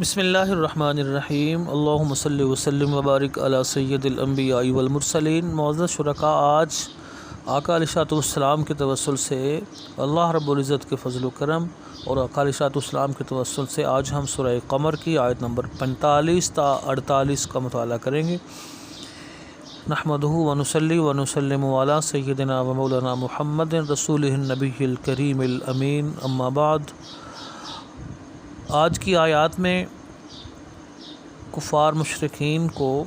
بسم اللہ الرحمن الرحیم، اللہم صلی وسلم وبارک علی سید الانبیاء والمرسلین۔ معزز شرکاء، آج آقا علیہ الصلوۃ والسلام کے توسل سے اللہ رب العزت کے فضل و کرم اور آقا علیہ الصلوۃ والسلام کے توسل سے آج ہم سورہ قمر کی آیت نمبر 45 تا 48 کا مطالعہ کریں گے۔ نحمدہ ونصلی ونسلم علی سیدنا و مولانا محمد رسولہ النبی الکریم الامین، اما بعد۔ آج کی آیات میں کفار مشرکین کو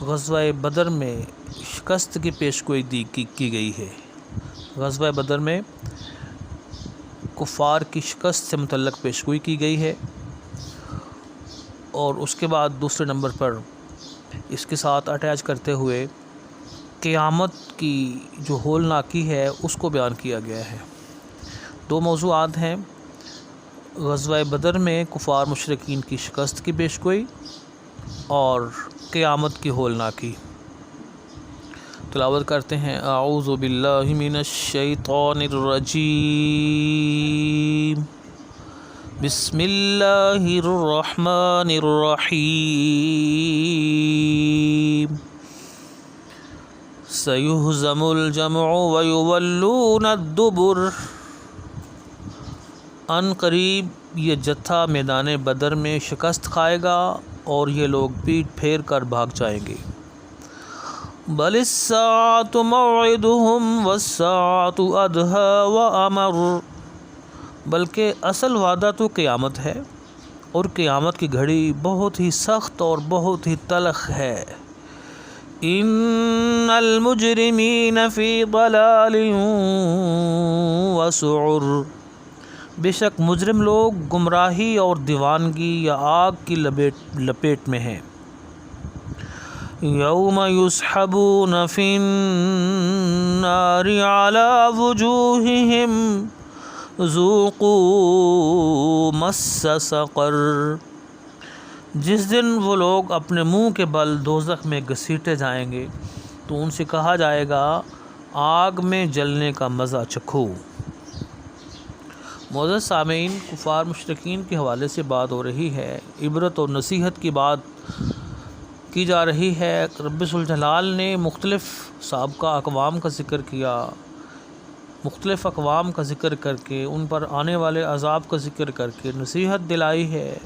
غزوہ بدر میں شکست کی پیشگوئی کی گئی ہے۔ غزوہ بدر میں کفار کی شکست سے متعلق پیشگوئی کی گئی ہے، اور اس کے بعد دوسرے نمبر پر اس کے ساتھ اٹیچ کرتے ہوئے قیامت کی جو ہولناکی ہے اس کو بیان کیا گیا ہے۔ دو موضوعات ہیں: غزوہ بدر میں کفار مشرکین کی شکست کی پیشگوئی اور قیامت کی ہولناکی۔ تلاوت کرتے ہیں: اعوذ باللہ من الشیطان الرجیم، بسم اللہ الرحمن الرحیم، سیہزم الجمع ویولون الدبر۔ ان قریب یہ جتھا میدان بدر میں شکست کھائے گا اور یہ لوگ پیٹ پھیر کر بھاگ جائیں گے۔ بل الساعۃ موعدہم والساعۃ ادہی وامر، بلکہ اصل وعدہ تو قیامت ہے، اور قیامت کی گھڑی بہت ہی سخت اور بہت ہی تلخ ہے۔ ان المجرمین فی ضلال وسعر، بے شک مجرم لوگ گمراہی اور دیوانگی یا آگ کی لپیٹ میں ہیں۔ یوم یسحبون فی النار علی وجوہہم ذوقوا مس سقر، جس دن وہ لوگ اپنے منہ کے بل دوزخ میں گھسیٹے جائیں گے تو ان سے کہا جائے گا آگ میں جلنے کا مزہ چکھو۔ معزز سامعین، کفار مشرکین کے حوالے سے بات ہو رہی ہے، عبرت اور نصیحت کی بات کی جا رہی ہے۔ رب ذوالجلال نے مختلف سابقہ اقوام کا ذکر کیا، مختلف اقوام کا ذکر کر کے ان پر آنے والے عذاب کا ذکر کر کے نصیحت دلائی ہے۔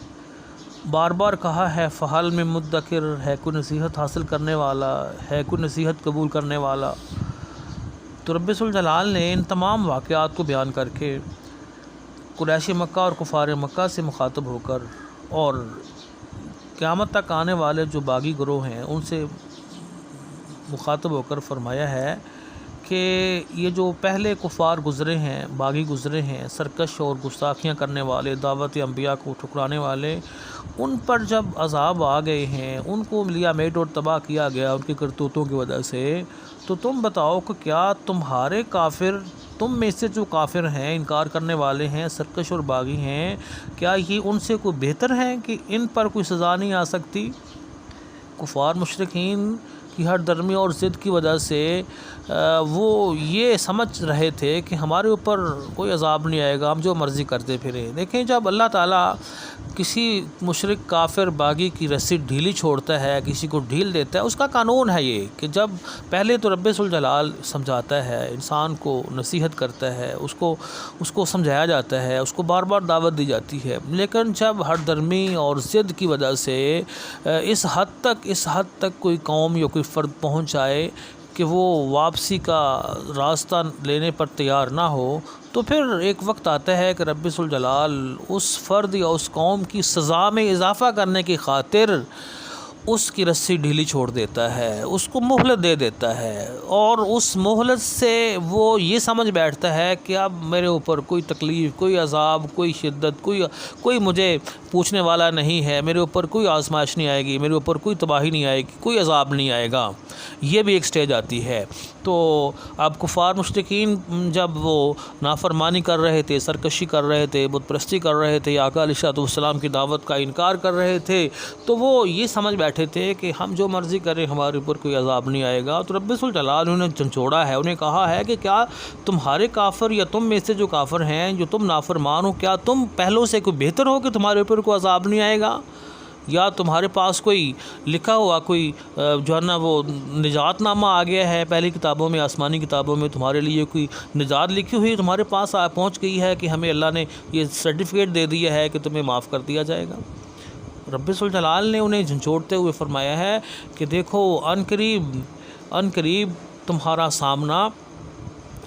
بار بار کہا ہے فحل میں مدکر، ہے کوئی نصیحت حاصل کرنے والا، ہے کوئی نصیحت قبول کرنے والا۔ تو رب ذوالجلال نے ان تمام واقعات کو بیان کر کے قریش مکہ اور کفار مکہ سے مخاطب ہو کر اور قیامت تک آنے والے جو باغی گروہ ہیں ان سے مخاطب ہو کر فرمایا ہے کہ یہ جو پہلے کفار گزرے ہیں، باغی گزرے ہیں، سرکش اور گستاخیاں کرنے والے، دعوت انبیاء کو ٹھکرانے والے، ان پر جب عذاب آ گئے ہیں، ان کو لیا میٹ اور تباہ کیا گیا ان کی کرتوتوں کی وجہ سے، تو تم بتاؤ کہ کیا تمہارے کافر، تم میں سے جو کافر ہیں، انکار کرنے والے ہیں، سرکش اور باغی ہیں، کیا یہ ان سے کوئی بہتر ہیں کہ ان پر کوئی سزا نہیں آ سکتی؟ کفار مشرکین کی ہر درمی اور ضد کی وجہ سے وہ یہ سمجھ رہے تھے کہ ہمارے اوپر کوئی عذاب نہیں آئے گا، ہم جو مرضی کرتے پھریں۔ دیکھیں، جب اللہ تعالیٰ کسی مشرک کافر باغی کی رسی ڈھیلی چھوڑتا ہے، کسی کو ڈھیل دیتا ہے، اس کا قانون ہے یہ کہ جب پہلے تو رب ذوالجلال سمجھاتا ہے، انسان کو نصیحت کرتا ہے، اس کو سمجھایا جاتا ہے، اس کو بار بار دعوت دی جاتی ہے، لیکن جب ہر درمی اور ضد کی وجہ سے اس حد تک کوئی قوم یا کوئی فرد پہنچ جائے کہ وہ واپسی کا راستہ لینے پر تیار نہ ہو، تو پھر ایک وقت آتا ہے کہ رب ذوالجلال اس فرد یا اس قوم کی سزا میں اضافہ کرنے کی خاطر اس کی رسی ڈھیلی چھوڑ دیتا ہے، اس کو مہلت دے دیتا ہے، اور اس مہلت سے وہ یہ سمجھ بیٹھتا ہے کہ اب میرے اوپر کوئی تکلیف، کوئی عذاب، کوئی شدت، کوئی مجھے پوچھنے والا نہیں ہے، میرے اوپر کوئی آزمائش نہیں آئے گی، میرے اوپر کوئی تباہی نہیں آئے گی، کوئی عذاب نہیں آئے گا۔ یہ بھی ایک سٹیج آتی ہے۔ تو اب کفار مشرکین جب وہ نافرمانی کر رہے تھے، سرکشی کر رہے تھے، بت پرستی کر رہے تھے، آقا علیہ الصلوۃ والسلام کی دعوت کا انکار کر رہے تھے، تو وہ یہ سمجھ بیٹھے تھے کہ ہم جو مرضی کریں ہمارے اوپر کوئی عذاب نہیں آئے گا۔ تو رب ذوالجلال انہوں نے جھنجھوڑا ہے، انہیں کہا ہے کہ کیا تمہارے کافر یا تم میں سے جو کافر ہیں، جو تم نافرمان ہو، کیا تم پہلوں سے کوئی بہتر ہو کہ تمہارے اوپر کوئی عذاب نہیں آئے گا؟ یا تمہارے پاس کوئی لکھا ہوا کوئی جو ہے نا وہ نجات نامہ آ گیا ہے، پہلی کتابوں میں، آسمانی کتابوں میں تمہارے لیے کوئی نجات لکھی ہوئی تمہارے پاس پہنچ گئی ہے کہ ہمیں اللہ نے یہ سرٹیفکیٹ دے دیا ہے کہ تمہیں معاف کر دیا جائے گا؟ رب ذوالجلال نے انہیں جھنجھوڑتے ہوئے فرمایا ہے کہ دیکھو ان قریب تمہارا سامنا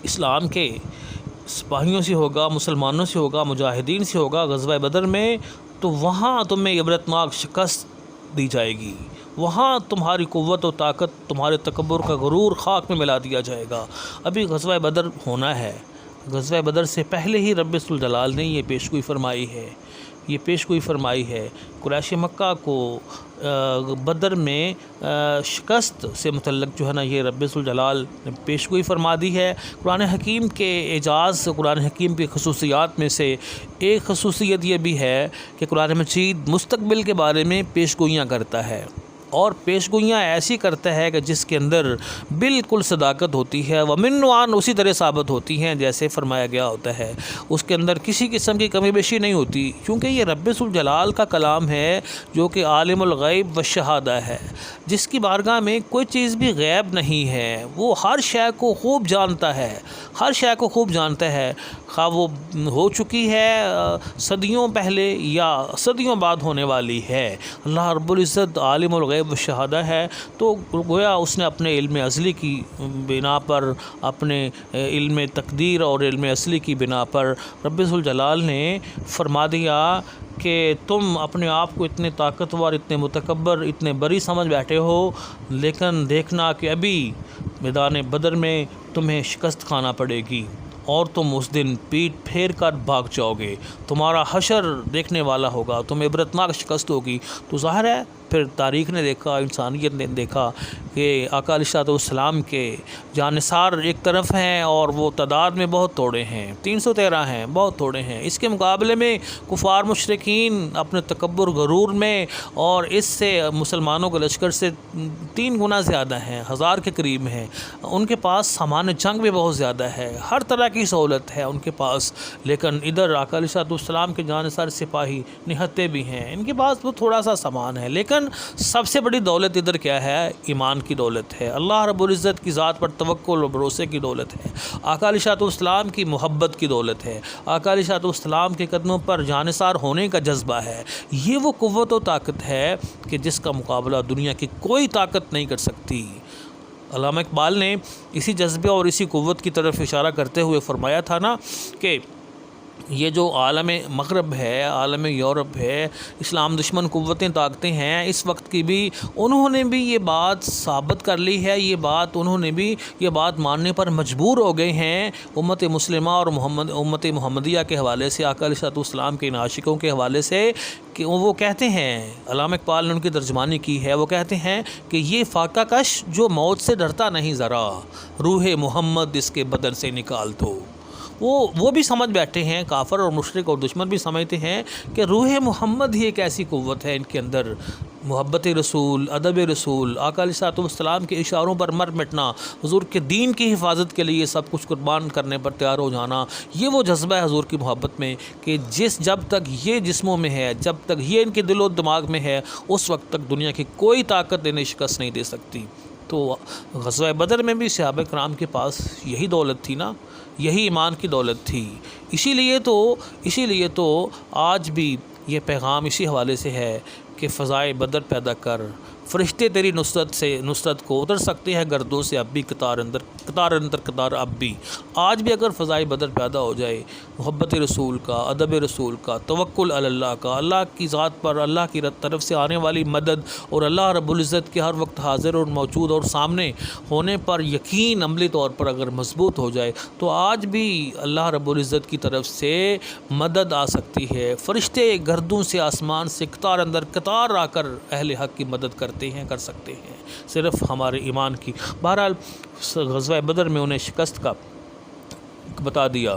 اسلام کے سپاہیوں سے ہوگا، مسلمانوں سے ہوگا، مجاہدین سے ہوگا غزوہ بدر میں، تو وہاں تمہیں عبرتناک شکست دی جائے گی، وہاں تمہاری قوت و طاقت، تمہارے تکبر کا غرور خاک میں ملا دیا جائے گا۔ ابھی غزوہ بدر ہونا ہے، غزوہ بدر سے پہلے ہی رب ذوالجلال نے یہ پیشگوئی فرمائی ہے، قریش مکہ کو بدر میں شکست سے متعلق جو ہے نا یہ رب ذوالجلال نے پیشگوئی فرما دی ہے۔ قرآن حکیم کے اعجاز، قرآن حکیم کی خصوصیات میں سے ایک خصوصیت یہ بھی ہے کہ قرآن مجید مستقبل کے بارے میں پیشگوئیاں کرتا ہے، اور پیشگوئیاں ایسی کرتا ہے کہ جس کے اندر بالکل صداقت ہوتی ہے، ومن وعن اسی طرح ثابت ہوتی ہیں جیسے فرمایا گیا ہوتا ہے، اس کے اندر کسی قسم کی کمی بیشی نہیں ہوتی، کیونکہ یہ رب ذوالجلال کا کلام ہے جو کہ عالم الغیب والشہادہ ہے، جس کی بارگاہ میں کوئی چیز بھی غیب نہیں ہے، وہ ہر شے کو خوب جانتا ہے، خواہ وہ ہو چکی ہے صدیوں پہلے یا صدیوں بعد ہونے والی ہے۔ اللہ رب العزت عالم الغیب و شہادہ ہے، تو گویا اس نے اپنے علم ازلی کی بنا پر، اپنے علم تقدیر اور علم اصلی کی بنا پر رب ذوالجلال نے فرما دیا کہ تم اپنے آپ کو اتنے طاقتور، اتنے متکبر، اتنے بری سمجھ بیٹھے ہو، لیکن دیکھنا کہ ابھی میدان بدر میں تمہیں شکست کھانا پڑے گی، اور تم اس دن پیٹ پھیر کر بھاگ جاؤ گے، تمہارا حشر دیکھنے والا ہوگا، تمہیں عبرتناک شکست ہوگی۔ تو ظاہر ہے پھر تاریخ نے دیکھا، انسانیت نے دیکھا کہ آقا علیہ الصلوۃ والسلام کے جانثار ایک طرف ہیں اور وہ تعداد میں بہت تھوڑے ہیں، 313 ہیں، بہت تھوڑے ہیں، اس کے مقابلے میں کفار مشرکین اپنے تکبر غرور میں اور اس سے مسلمانوں کے لشکر سے 3 گنا زیادہ ہیں، 1000 کے قریب ہیں، ان کے پاس سامان جنگ بھی بہت زیادہ ہے، ہر طرح کی سہولت ہے ان کے پاس، لیکن ادھر آقا علیہ الصلوۃ والسلام کے جانثار سپاہی نہتے بھی ہیں، ان کے پاس وہ تھوڑا سا سامان ہے، لیکن سب سے بڑی دولت ادھر کیا ہے؟ ایمان کی دولت ہے، اللہ رب العزت کی ذات پر توکل و بھروسے کی دولت ہے، آقا علیہ الصلوۃ والسلام کی محبت کی دولت ہے، آقا علیہ الصلوۃ والسلام کے قدموں پر جانثار ہونے کا جذبہ ہے، یہ وہ قوت و طاقت ہے کہ جس کا مقابلہ دنیا کی کوئی طاقت نہیں کر سکتی۔ علامہ اقبال نے اسی جذبے اور اسی قوت کی طرف اشارہ کرتے ہوئے فرمایا تھا نا کہ یہ جو عالم مغرب ہے، عالم یورپ ہے، اسلام دشمن قوتیں طاقتیں ہیں، اس وقت کی بھی انہوں نے بھی یہ بات ثابت کر لی ہے، انہوں نے بھی یہ بات ماننے پر مجبور ہو گئے ہیں، امت مسلمہ اور امت محمدیہ کے حوالے سے، آقا علیہ الصلوۃ والسلام کے عاشقوں کے حوالے سے، کہ وہ کہتے ہیں، علامہ اقبال نے ان کی ترجمانی کی ہے، وہ کہتے ہیں کہ یہ فاقہ کش جو موت سے ڈرتا نہیں ذرا، روح محمد اس کے بدن سے نکال دو۔ وہ بھی سمجھ بیٹھے ہیں، کافر اور مشرک اور دشمن بھی سمجھتے ہیں کہ روح محمد ہی ایک ایسی قوت ہے ان کے اندر، محبت رسول، ادب رسول، آقا علیہ الصلوۃ والسلام کے اشاروں پر مر مٹنا، حضور کے دین کی حفاظت کے لیے سب کچھ قربان کرنے پر تیار ہو جانا، یہ وہ جذبہ ہے حضور کی محبت میں کہ جب تک یہ جسموں میں ہے، جب تک یہ ان کے دل و دماغ میں ہے، اس وقت تک دنیا کی کوئی طاقت انہیں شکست نہیں دے سکتی۔ تو غزوہ بدر میں بھی صحابہ کرام کے پاس یہی دولت تھی نا، یہی ایمان کی دولت تھی، اسی لیے تو آج بھی یہ پیغام اسی حوالے سے ہے کہ فضائے بدر پیدا کر، فرشتے تیری نصرت کو اتر سکتے ہیں گردوں سے، اب بھی قطار قطار اب بھی، آج بھی اگر فضائے بدر پیدا ہو جائے، محبت رسول کا، ادب رسول کا، توکل علی اللہ کا، اللہ کی ذات پر اللہ کی طرف سے آنے والی مدد اور اللہ رب العزت کے ہر وقت حاضر اور موجود اور سامنے ہونے پر یقین عملی طور پر اگر مضبوط ہو جائے، تو آج بھی اللہ رب العزت کی طرف سے مدد آ سکتی ہے، فرشتے گردوں سے، آسمان سے قطار لگاتار آ کر اہل حق کی مدد کرتے ہیں، کر سکتے ہیں، صرف ہمارے ایمان کی۔ بہرحال غزوہ بدر میں انہیں شکست کا بتا دیا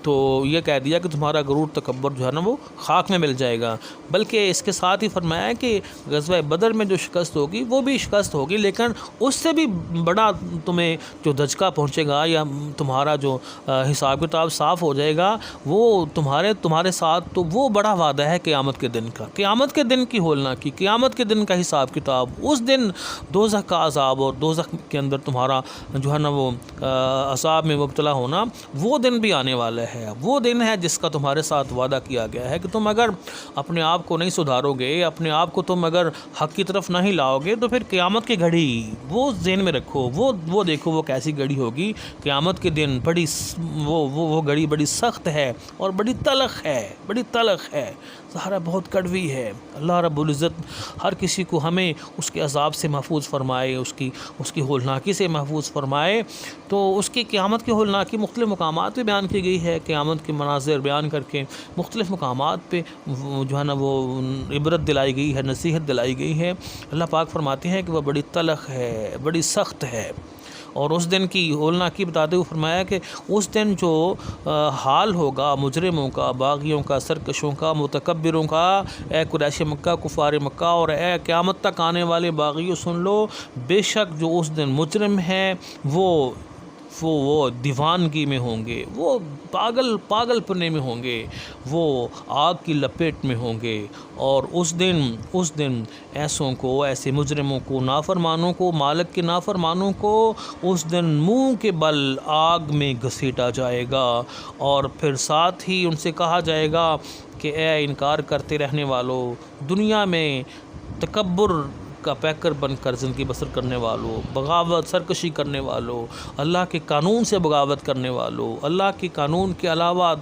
تو یہ کہہ دیا کہ تمہارا غرور تکبر جو ہے نا وہ خاک میں مل جائے گا، بلکہ اس کے ساتھ ہی فرمایا کہ غزوہ بدر میں جو شکست ہوگی وہ بھی شکست ہوگی، لیکن اس سے بھی بڑا تمہیں جو دھچکا پہنچے گا یا تمہارا جو حساب کتاب صاف ہو جائے گا وہ تمہارے ساتھ تو وہ بڑا وعدہ ہے قیامت کے دن کا، قیامت کے دن کی ہولناکی، قیامت کے دن کا حساب کتاب، اس دن دوزخ کا عذاب اور دوزخ کے اندر تمہارا جو ہے نا وہ عذاب میں مبتلا ہونا، وہ دن بھی آنے والا ہے۔ وہ دن ہے جس کا تمہارے ساتھ وعدہ کیا گیا ہے کہ تم اگر اپنے آپ کو نہیں سدھارو گے، اپنے آپ کو تم اگر حق کی طرف نہیں لاؤ گے تو پھر قیامت کی گھڑی وہ ذہن میں رکھو، وہ دیکھو وہ کیسی گھڑی ہوگی۔ قیامت کے دن بڑی وہ گھڑی بڑی سخت ہے اور بڑی تلخ ہے، ظاہر بہت کڑوی ہے۔ اللہ رب العزت ہر کسی کو ہمیں اس کے عذاب سے محفوظ فرمائے، اس کی ہولناکی سے محفوظ فرمائے۔ تو اس کی قیامت کی ہولناکی مختلف مقامات پہ بیان کی گئی ہے، قیامت کے مناظر بیان کر کے مختلف مقامات پہ جو ہے نا وہ عبرت دلائی گئی ہے، نصیحت دلائی گئی ہے۔ اللہ پاک فرماتے ہیں کہ وہ بڑی تلخ ہے، بڑی سخت ہے، اور اس دن کی ہولناکی بتاتے ہوئے فرمایا کہ اس دن جو حال ہوگا مجرموں کا، باغیوں کا، سرکشوں کا، متکبروں کا، اے قریش مکہ، کفار مکہ، اور اے قیامت تک آنے والے باغیوں سن لو، بے شک جو اس دن مجرم ہیں وہ دیوانگی میں ہوں گے، وہ پاگل پنے میں ہوں گے، وہ آگ کی لپیٹ میں ہوں گے، اور اس دن ایسے مجرموں کو، نافرمانوں کو، مالک کے نافرمانوں کو اس دن منہ کے بل آگ میں گھسیٹا جائے گا، اور پھر ساتھ ہی ان سے کہا جائے گا کہ اے انکار کرتے رہنے والوں، دنیا میں تکبر کا پیکر بن کر زندگی بسر کرنے والوں، بغاوت سرکشی کرنے والوں، اللہ کے قانون سے بغاوت کرنے والوں، اللہ کے قانون کے علاوہ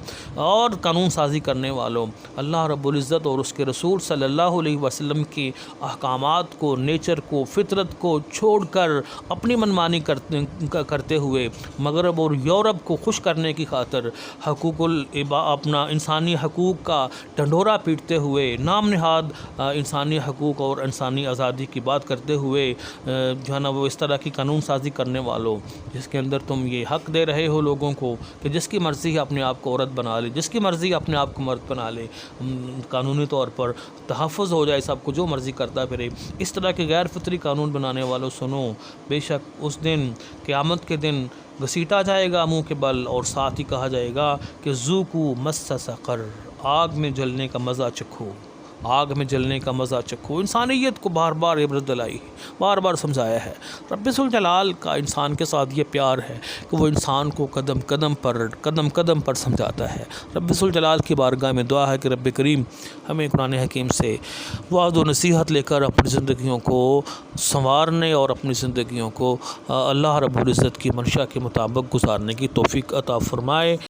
اور قانون سازی کرنے والوں، اللہ رب العزت اور اس کے رسول صلی اللہ علیہ وسلم کی احکامات کو، نیچر کو، فطرت کو چھوڑ کر اپنی منمانی کرتے ہوئے مغرب اور یورپ کو خوش کرنے کی خاطر اپنا انسانی حقوق کا ڈنڈورا پیٹتے ہوئے، نام نہاد انسانی حقوق اور انسانی آزادی کی بات کرتے ہوئے جو ہے نا وہ اس طرح کی قانون سازی کرنے والوں، جس کے اندر تم یہ حق دے رہے ہو لوگوں کو کہ جس کی مرضی اپنے آپ کو عورت بنا لے، جس کی مرضی اپنے آپ کو مرد بنا لے، قانونی طور پر تحفظ ہو جائے سب کو، جو مرضی کرتا پھرے، اس طرح کے غیر فطری قانون بنانے والوں سنو، بے شک اس دن قیامت کے دن گھسیٹا جائے گا منہ کے بل، اور ساتھ ہی کہا جائے گا کہ ذوقوا مس سقر، آگ میں جلنے کا مزہ چکھو، آگ میں جلنے کا مزہ چکھو۔ انسانیت کو بار بار عبرت دلائی، بار بار سمجھایا ہے۔ رب ذوالجلال کا انسان کے ساتھ یہ پیار ہے کہ وہ انسان کو قدم قدم پر سمجھاتا ہے۔ رب ذوالجلال کی بارگاہ میں دعا ہے کہ رب کریم ہمیں قرآن حکیم سے وعظ و نصیحت لے کر اپنی زندگیوں کو سنوارنے اور اپنی زندگیوں کو اللہ رب العزت کی منشا کے مطابق گزارنے کی توفیق عطا فرمائے۔